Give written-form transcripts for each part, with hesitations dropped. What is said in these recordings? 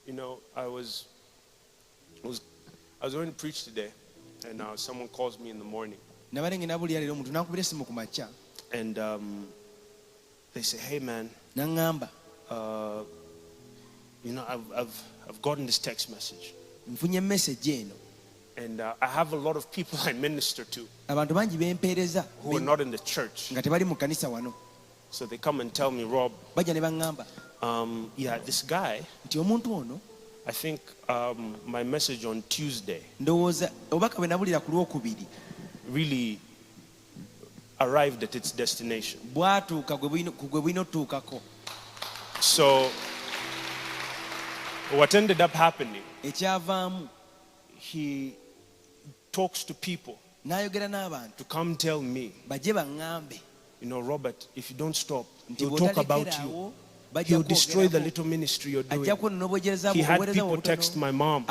You know, I was going to preach today, and someone calls me in the morning. And they say, "Hey man, you know, I've gotten this text message. And I have a lot of people I minister to who are not in the church. So they come and tell me, Rob, yeah, this guy, I think my message on Tuesday really arrived at its destination." So what ended up happening, he talks to people to come tell me, "You know, Robert, if you don't stop, he'll talk about you. He'll destroy the little ministry you're doing." He had people text my mom.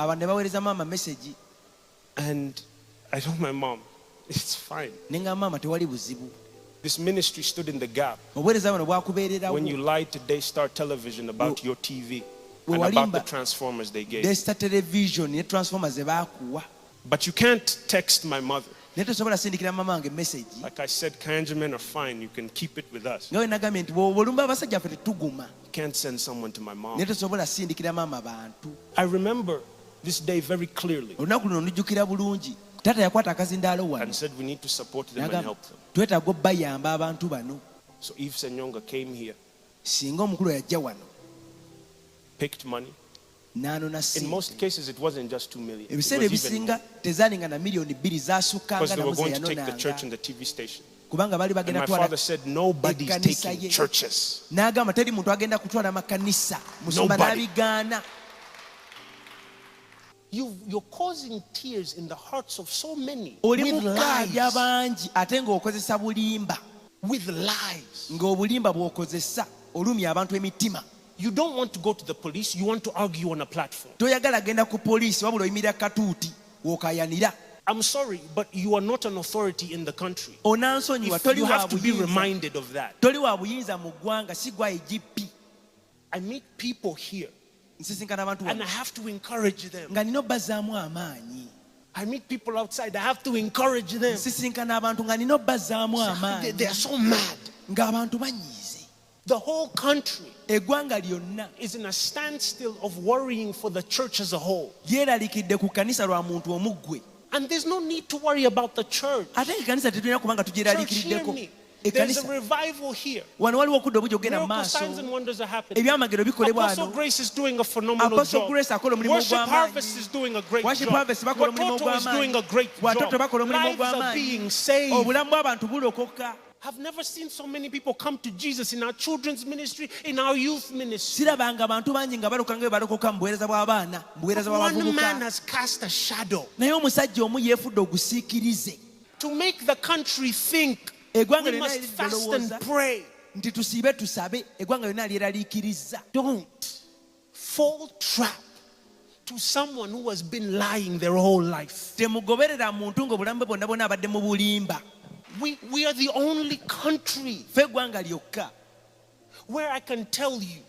And I told my mom, "It's fine. This ministry stood in the gap when you lied to Daystar Television about your TV and about the transformers they gave. But you can't text my mother. Like I said, Kayanja men are fine. You can keep it with us. You can't send someone to my mom." I remember this day very clearly. And said we need to support them and help them. So if Pr.Seyonga came here, picked money. In most cases, it wasn't just 2 million. It was even more. Because they were going to take the church and the TV station. And my father said, nobody's taking churches. Nobody. You're causing tears in the hearts of so many with lies. With lies. You don't want to go to the police, you want to argue on a platform. I'm sorry, but you are not an authority in the country. You have to be reminded of that. I meet people here and I have to encourage them. I meet people outside, I have to encourage them. They are so mad. The whole country is in a standstill of worrying for the church as a whole. And there's no need to worry about the church. Church, hear me. There's a revival here. Miracle signs and wonders are happening. Apostle Grace is doing a phenomenal job. Worship Harvest is doing a great job. Watoto is doing a great job. Lives are being saved. I've never seen so many people come to Jesus in our children's ministry, in our youth ministry. One man has cast a shadow to make the country think we must fast and pray. Don't fall trap to someone who has been lying their whole life. We are the only country where I can tell you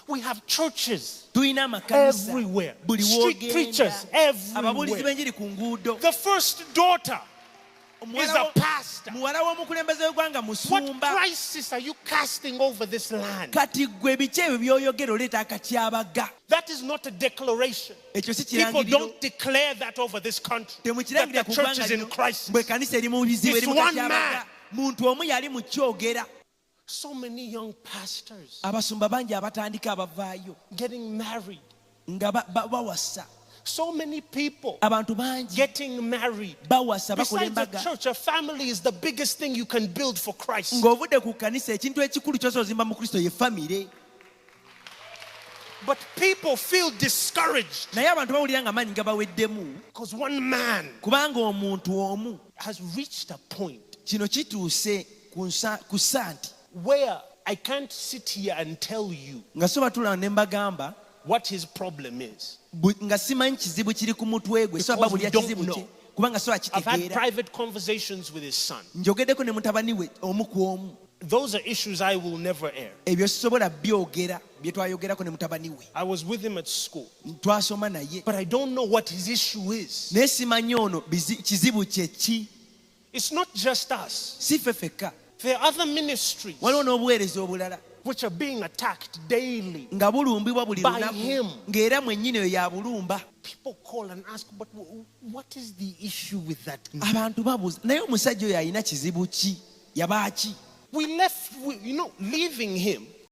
we have churches everywhere, street preachers everywhere. The first daughter is a pastor. What crisis are you casting over this land? That is not a declaration. People don't declare that over this country, that the church is in crisis. It's one man. So many young pastors getting married. So many people getting married. Besides the church, a family is the biggest thing you can build for Christ. But people feel discouraged because one man has reached a point where I can't sit here and tell you what his problem is. Because we don't know. I've had private conversations with his son. Those are issues I will never air. I was with him at school, but I don't know what his issue is. It's not just us. There are other ministries which are being attacked daily by him. People call and ask, but what is the issue with that man? We left, leaving him.